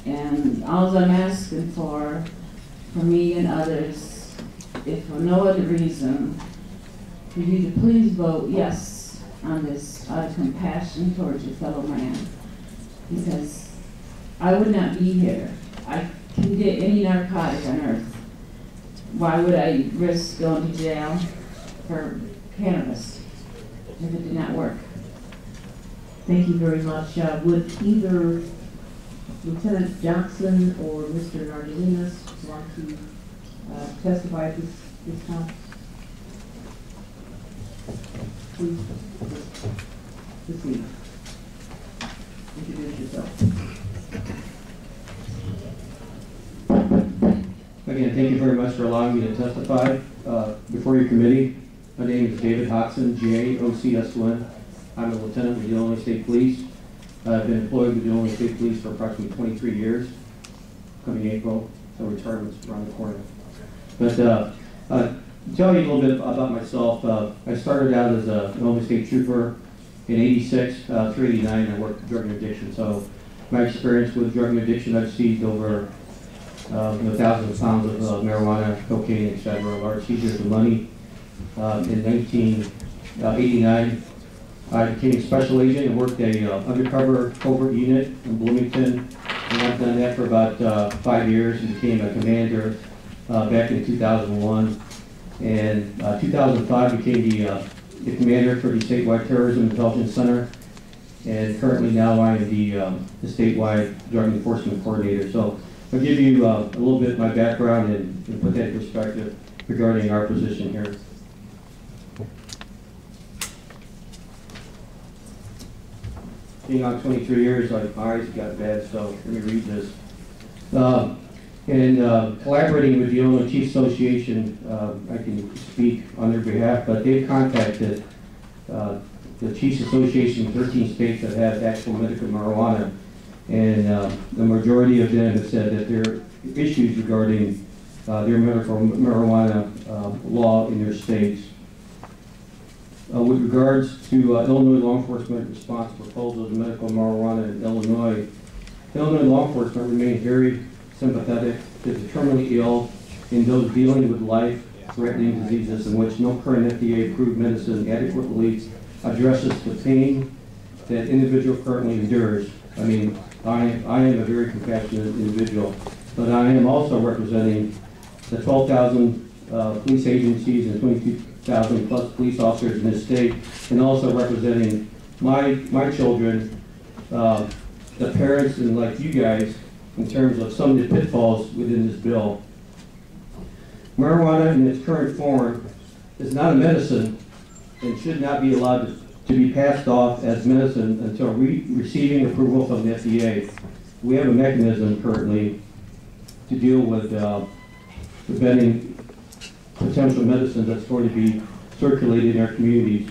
And all I'm asking for me and others, if for no other reason, for you to please vote yes on this out of compassion towards your fellow man. Because I would not be here. I can get any narcotic on earth. Why would I risk going to jail for cannabis if it did not work? Thank you very much. Would either Lieutenant Johnson or Mr. Nardinas want to testify at this time? Please proceed. Introduce yourself. Again, thank you very much for allowing me to testify before your committee. My name is David Hodson, J-O-C-S-O-N. I'm a lieutenant with the Illinois State Police. I've been employed with the Illinois State Police for approximately 23 years. Coming April, so retirement's around the corner. But tell you a little bit about myself. I started out as an Illinois State Trooper in '86 through '89. I worked with drug and addiction. So my experience with drug and addiction, I've seized over thousands of pounds of marijuana, cocaine, etc., large seizures of money. In 1989, I became a special agent and worked a undercover covert unit in Bloomington. And I've done that for about 5 years and became a commander back in 2001. And 2005 became the commander for the statewide terrorism intelligence center. And currently now I am the statewide drug enforcement coordinator. So I'll give you a little bit of my background and put that in perspective regarding our position here. Being on 23 years, my eyes got bad, so let me read this. Collaborating with the Illinois Chiefs Association, I can speak on their behalf, but they've contacted the Chiefs Association in 13 states that have actual medical marijuana, and the majority of them have said that there are issues regarding their medical marijuana law in their states. With regards to Illinois law enforcement response proposals of medical marijuana in Illinois law enforcement remains very sympathetic to the terminally ill and those dealing with life-threatening diseases in which no current FDA-approved medicine adequately addresses the pain that individual currently endures. I mean, I am a very compassionate individual, but I am also representing the 12,000 police agencies and 22,000 plus police officers in this state, and also representing my children, the parents, and like you guys, in terms of some of the pitfalls within this bill. Marijuana in its current form is not a medicine and should not be allowed to be passed off as medicine until receiving approval from the FDA. We have a mechanism currently to deal with preventing potential medicine that's going to be circulated in our communities.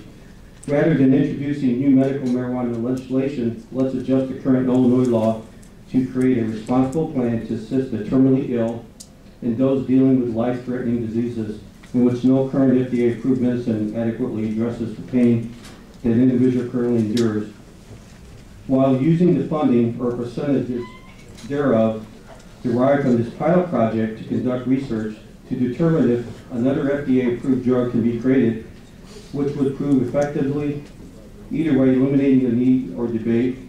Rather than introducing new medical marijuana legislation, let's adjust the current Illinois law to create a responsible plan to assist the terminally ill and those dealing with life-threatening diseases in which no current FDA-approved medicine adequately addresses the pain that an individual currently endures, while using the funding or percentages thereof derived from this pilot project to conduct research to determine if another FDA-approved drug can be created, which would prove effectively, either way, eliminating the need or debate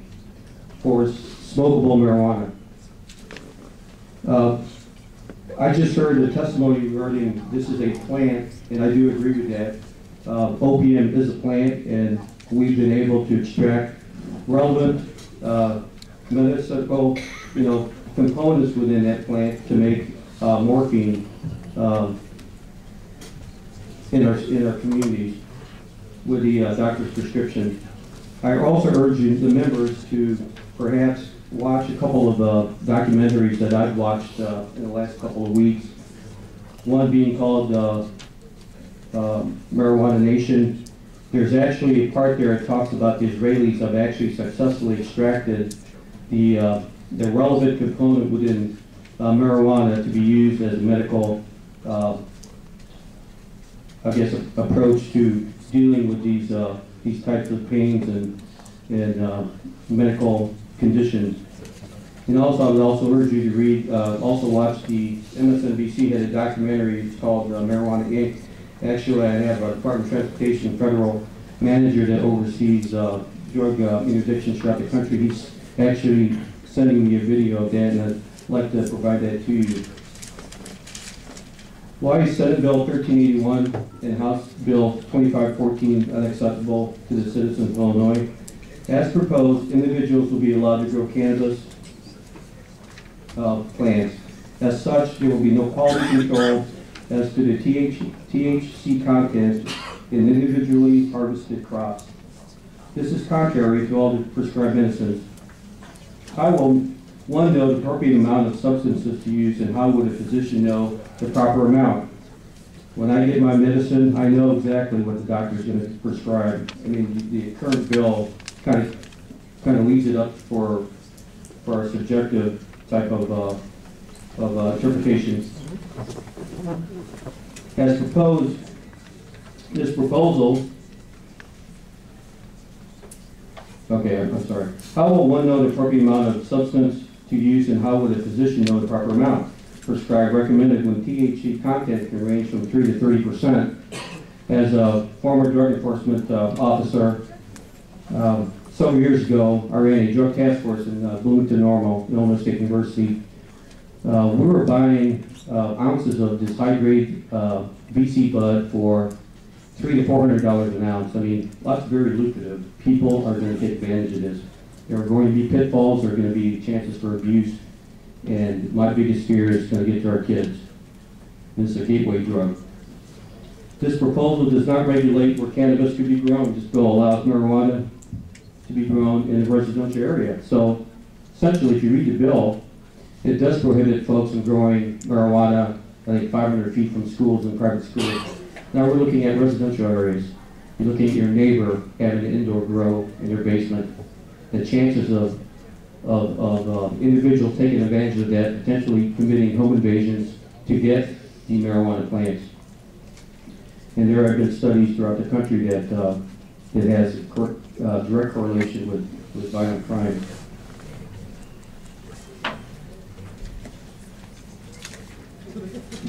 for smokable marijuana. I just heard the testimony regarding this is a plant, and I do agree with that. Opium is a plant, and we've been able to extract relevant medicinal, components within that plant to make morphine in our communities with the doctor's prescription. I also urge you, the members, to perhaps watch a couple of documentaries that I've watched in the last couple of weeks. One being called Marijuana Nation. There's actually a part there that talks about the Israelis have actually successfully extracted the relevant component within marijuana to be used as a medical, approach to dealing with these types of pains and medical conditions. And also, I would also urge you to read, also watch the MSNBC had a documentary. It's called Marijuana Inc. Actually, I have a Department of Transportation federal manager that oversees drug interdictions throughout the country. He's actually sending me a video of that, and I'd like to provide that to you. Why is Senate Bill 1381 and House Bill 2514 unacceptable to the citizens of Illinois? As proposed, individuals will be allowed to grow cannabis plants. As such, there will be no quality control as to the THC content in individually harvested crops. This is contrary to all the prescribed medicines. How will one know the appropriate amount of substances to use, and how would a physician know the proper amount? When I get my medicine, I know exactly what the doctor is going to prescribe. I mean, the current bill kind of leaves it up for a subjective type of interpretation. As proposed, this proposal, okay, I'm sorry. How will one know the appropriate amount of substance to use, and how would a physician know the proper amount prescribed recommended when THC content can range from 3 to 30%? As a former drug enforcement officer, several years ago, I ran a drug task force in Bloomington Normal, Illinois State University. We were buying ounces of this high-grade BC bud for $300 to $400 an ounce. I mean, lots very lucrative. People are going to take advantage of this. There are going to be pitfalls. There are going to be chances for abuse. And my biggest fear is going to get to our kids. This is a gateway drug. This proposal does not regulate where cannabis could be grown. This bill allows marijuana to be grown in a residential area. So essentially, if you read the bill, it does prohibit folks from growing marijuana, I think 500 feet from schools and private schools. Now we're looking at residential areas. You're looking at your neighbor having an indoor grow in their basement. The chances of individuals taking advantage of that, potentially committing home invasions to get the marijuana plants. And there have been studies throughout the country that has direct correlation with violent crime.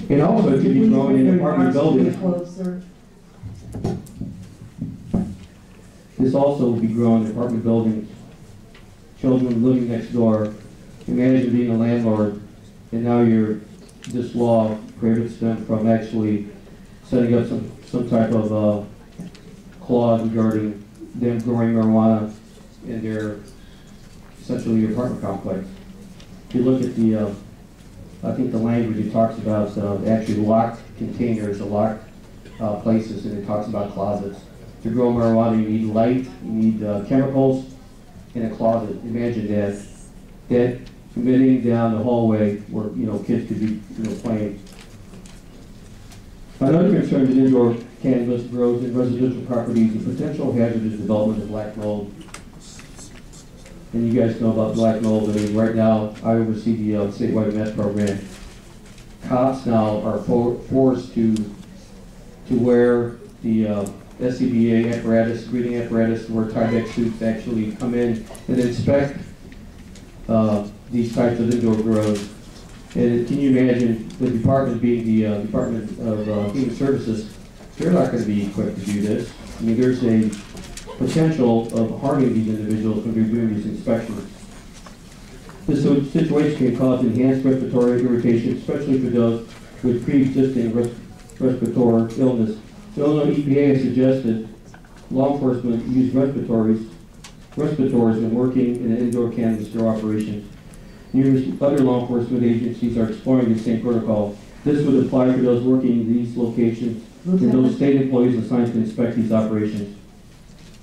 And also, it could be grown in apartment buildings. This also will be grown in apartment buildings. Children living next door. Imagine being a landlord, and now this law prohibits them from actually setting up some type of clause regarding them growing marijuana in their, essentially, your apartment complex. If you look at the I think the language, it talks about actually locked containers, or locked places, and it talks about closets. To grow marijuana, you need light, you need chemicals, in a closet. Imagine that committing down the hallway where kids could be playing. Another concern with indoor cannabis grows in residential properties, the potential hazardous development of black mold. And you guys know about black mold. I mean, right now, I oversee the statewide meth program. Cops now are forced to wear the SCBA apparatus, breathing apparatus, to wear Tyvek suits to actually come in and inspect these types of indoor grows. And can you imagine the department being the Department of Human Services? They're not going to be equipped to do this. I mean, there's a potential of harming these individuals when they're doing these inspections. This situation can cause enhanced respiratory irritation, especially for those with pre-existing respiratory illness. The Illinois EPA has suggested law enforcement use respirators when working in an indoor cannabis grow operation. Numerous other law enforcement agencies are exploring the same protocol. This would apply for those working in these locations and those state employees assigned to inspect these operations.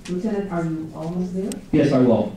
Lieutenant, are you almost there? Yes, I will.